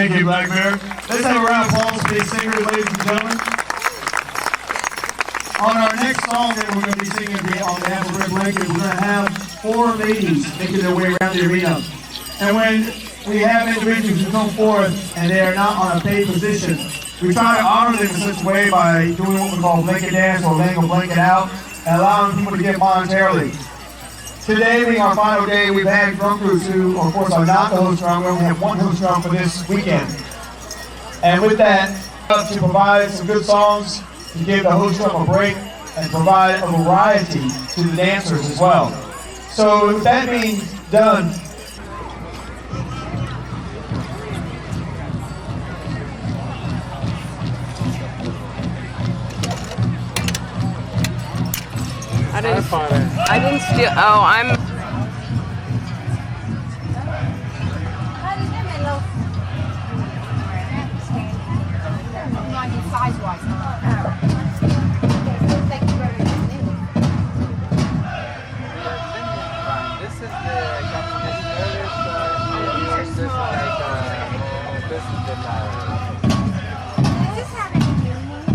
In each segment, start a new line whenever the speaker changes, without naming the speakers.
Thank you, Black Bear. Let's have a round of applause for the secret, ladies and gentlemen. On our next song that we're going to be singing on behalf of Red Blanket, we're going to have 4 ladies making their way around the arena. And when we have individuals who come forth and they are not on a paid position, we try to honor them in such a way by doing what we call blanket dance or laying a blanket out and allowing people to give monetarily. Today being our final day, we've had drum crews who, of course, are not the host drum. We only have 1 host drum for this weekend. And with that, to provide some good songs, to give the host drum a break, and provide a variety to the dancers as well. So with that being done,
I didn't steal. Oh, I'm.
Size-wise.
This is the Japanese earlier, so this is like this is the flower.
Does this have any meaning?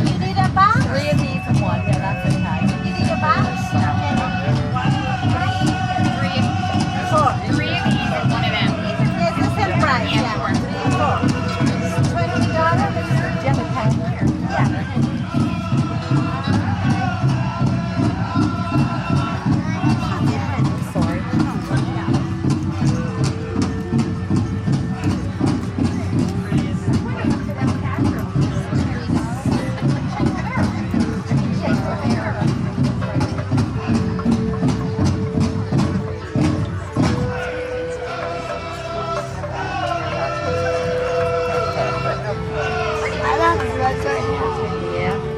You need a box? 3 of these and 1. Yeah, that's okay. You need a box? 3 of these and 1 of them. Yes, the same price. Yeah. $20. Yeah.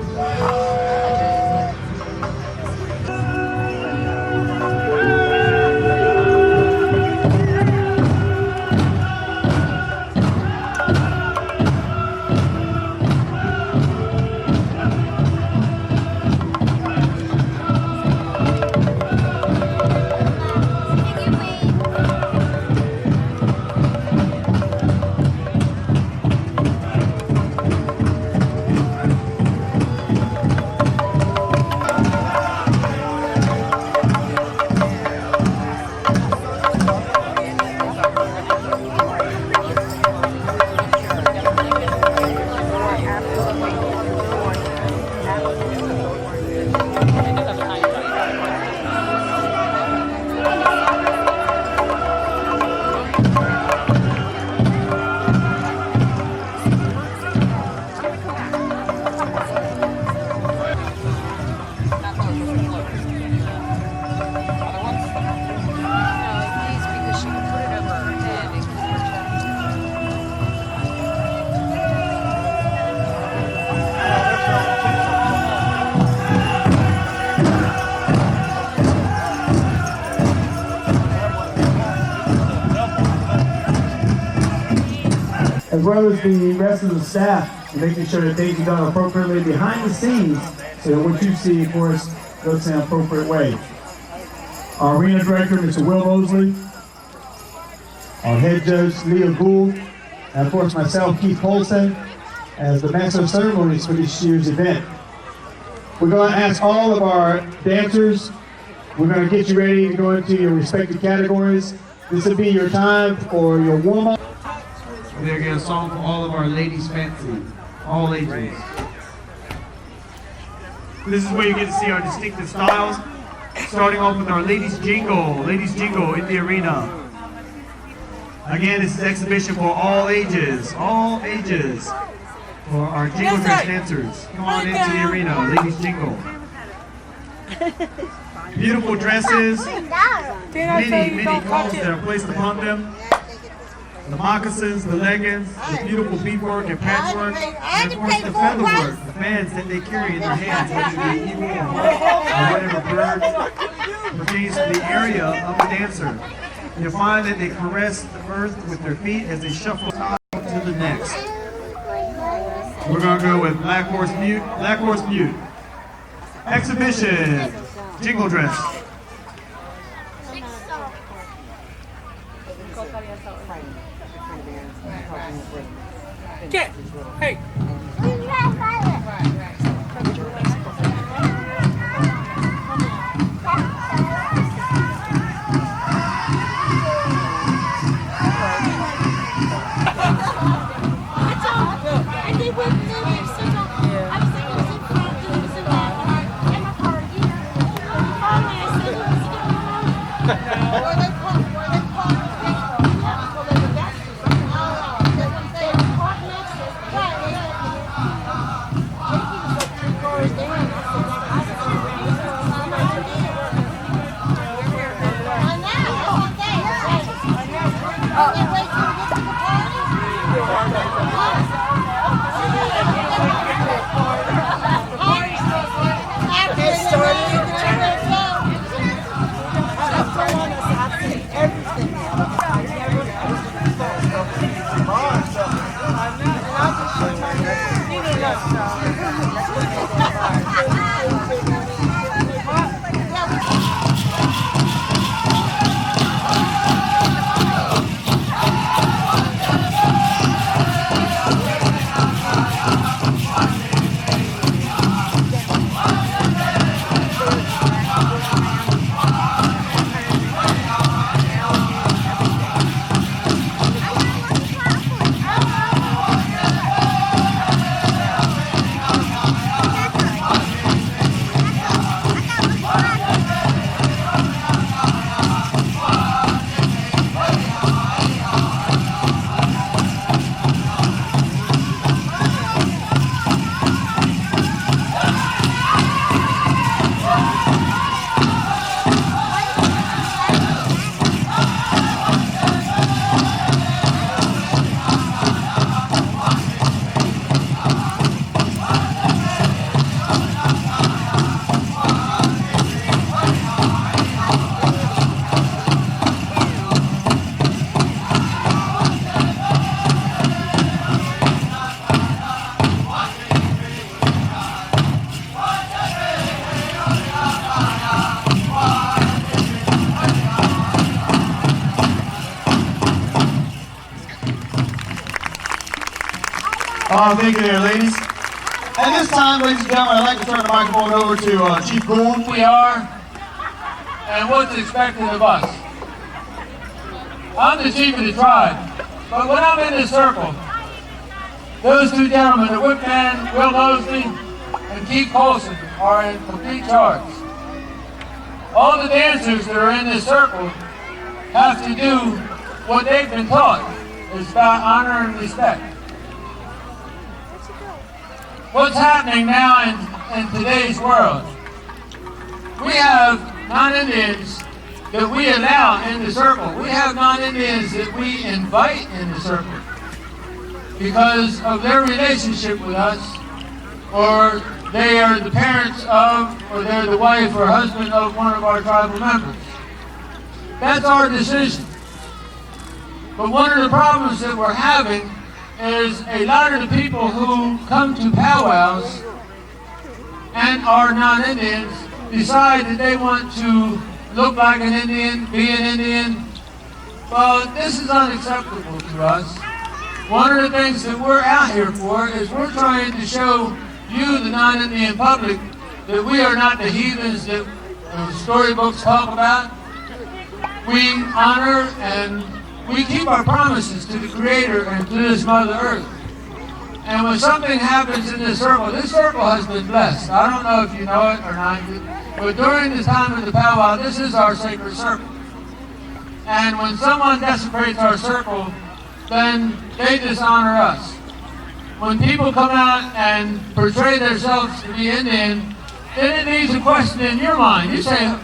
as well as the rest of the staff, making sure that things are done appropriately behind the scenes so that what you see, of course, goes in an appropriate way. Our arena director, Mr. Will Mosley, our head judge, Leah Gould, and of course myself, Keith Colson, as the master of ceremonies for this year's event. We're going to ask all of our dancers, we're going to get you ready to go into your respective categories. This will be your time for your warm-up. We're going to get a song for all of our ladies fancy, all ages. This is where you get to see our distinctive styles, starting off with our Ladies Jingle in the arena. Again, this is an exhibition for all ages, for our Jingle dress dancers. Come on into the arena, Ladies Jingle. Beautiful dresses, many clothes that are placed upon them. The moccasins, the leggings, the beautiful beadwork and patchwork, and of course the featherwork, the fans that they carry in their hands, whether it be eagle or whatever bird pertains to the area of the dancer. You'll find that they caress the earth with their feet as they shuffle to the next. We're going to go with Black Horse Mute. exhibition, Jingle dress.
Get! Hey!
Thank you there, ladies. At this time, ladies and gentlemen, I'd like to turn the microphone over to Chief Gould.
We are and what's expected of us. I'm the chief of the tribe, but when I'm in this circle, those two gentlemen, the whipman, Will Mosley, and Keith Colson, are in complete charge. All the dancers that are in this circle have to do what they've been taught. It's about honor and respect. What's happening now in today's world? We have non-Indians that we allow in the circle. We have non-Indians that we invite in the circle because of their relationship with us, or they are the parents of, or they're the wife or husband of one of our tribal members. That's our decision. But one of the problems that we're having is a lot of the people who come to powwows and are non-Indians decide that they want to look like an Indian, be an Indian. Well, this is unacceptable to us. One of the things that we're out here for is we're trying to show you, the non-Indian public, that we are not the heathens that storybooks talk about. We honor and we keep our promises to the Creator and to this Mother Earth. And when something happens in this circle has been blessed. I don't know if you know it or not, but during the time of the powwow, this is our sacred circle. And when someone desecrates our circle, then they dishonor us. When people come out and portray themselves to be Indian, then it leaves a question in your mind. You say,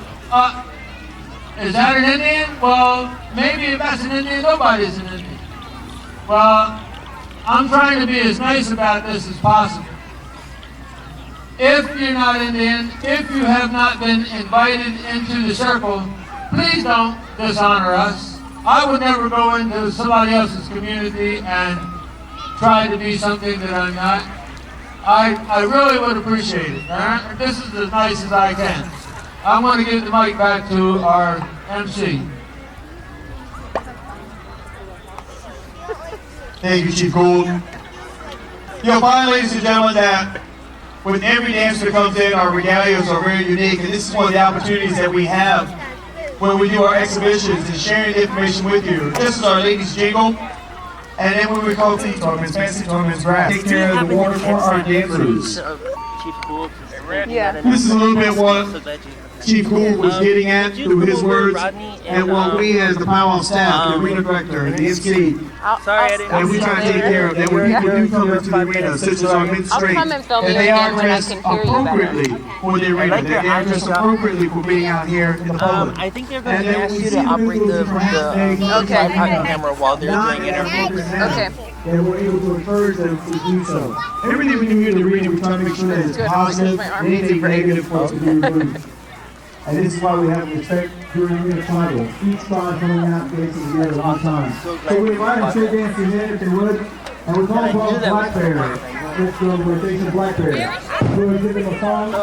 is that an Indian? Well, maybe if that's an Indian, nobody's an Indian. Well, I'm trying to be as nice about this as possible. If you're not Indian, if you have not been invited into the circle, please don't dishonor us. I would never go into somebody else's community and try to be something that I'm not. I really would appreciate it. All right? This is as nice as I can. I want to give the mic back to our MC.
Thank you, Chief Gould. You'll find, ladies and gentlemen, that with every dancer that comes in, our regalias are very unique, and this is one of the opportunities that we have when we do our exhibitions and sharing the information with you. This is our ladies' jingle, and then when we call tea tournaments, fancy tournaments, grass. Take care of the water for our dancers.
Yeah.
This is a little bit what Chief Gould was getting at through his words, and what we as the Pow-wow staff, the arena director, and the MC, and we try to take care of that when people do come into the arena, such as our minstrels, and they are dressed appropriately for the arena, that they are dressed appropriately for being out here in the public.
I think they're going to ask you to operate the tripod camera while they're doing interviews.
Okay.
And we're able to encourage them to do so. Everything we do here in the arena, we try to make sure that it's positive, anything negative for us to be removed. And this is why we have respect during the tribal. Each tribe coming out dancing together at one time. So we invite them to dance in if they would. And we call them Blackberry. It's the rotation Blackberry. We'll give them a song.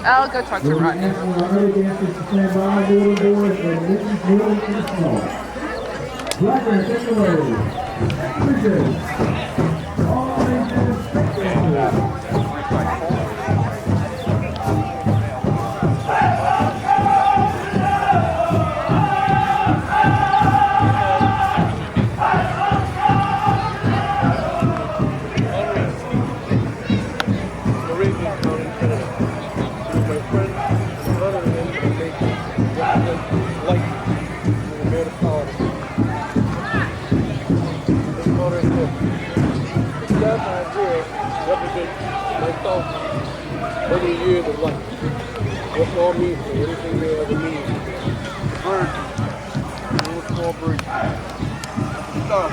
I'll go talk to Rodney.
And our other dancers to stand by, little boys, and little and small. Blackberry, take it away. Appreciate it. All right,
Years of life. What's all mean for anything they ever need. Bird. Little small bird. Stop.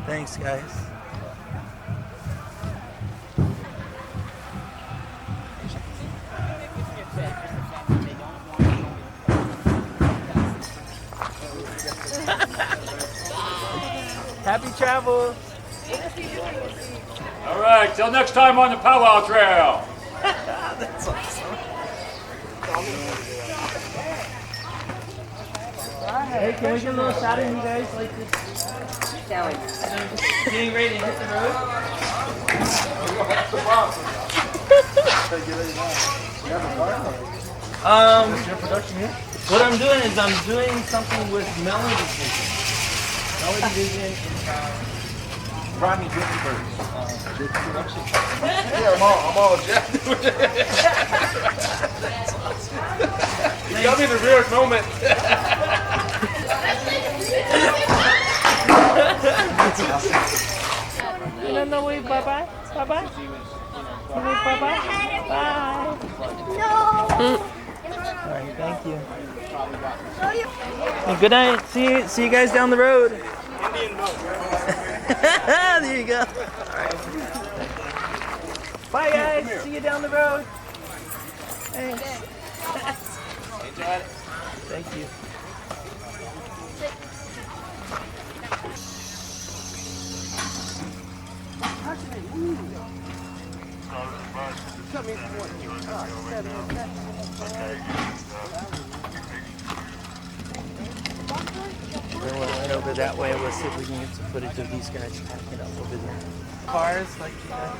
Thanks, guys. Happy travel.
All right, till next time on the Pow-wow Trail.
That's awesome. Hey, can we get a little shot of you guys like this? Getting ready to hit the road? What I'm doing is I'm doing something with Melody Vision. Melody Vision is
Rodney Ginsburg. Yeah, I'm all jacked. You got me the rarest moment.
No, wait, bye-bye. Bye-bye. Wait, bye-bye. Bye.
No.
All right, thank you. Well, good night. See you guys down the road. There you go. All right. Bye, guys. See you down the road. Thanks. Thank you. Then we'll head over that way. We'll see if we can get some footage of these guys packing up over there. Cars like that.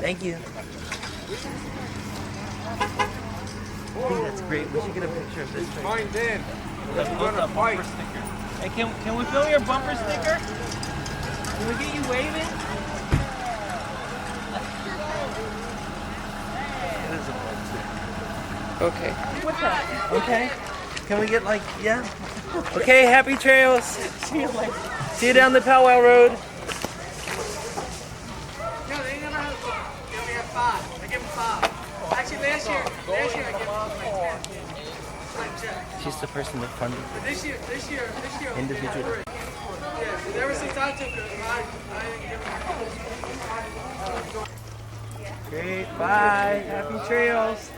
Thank you. Ooh, that's great. We should get a picture of this.
Mine's in.
We're gonna fight. Hey, can we film your bumper sticker? Can we get you waving?
Okay.
What's that? Okay. Can we get like, yeah? Okay, happy trails. See you later. See you down the Pow-wow Road.
No, they never have they only have 5. I give them 5. Actually, last year I gave them like 10.
She's the person that funded
But this year,
individual.
yeah, ever since I took it, I didn't give them.
Great, bye. Happy trails.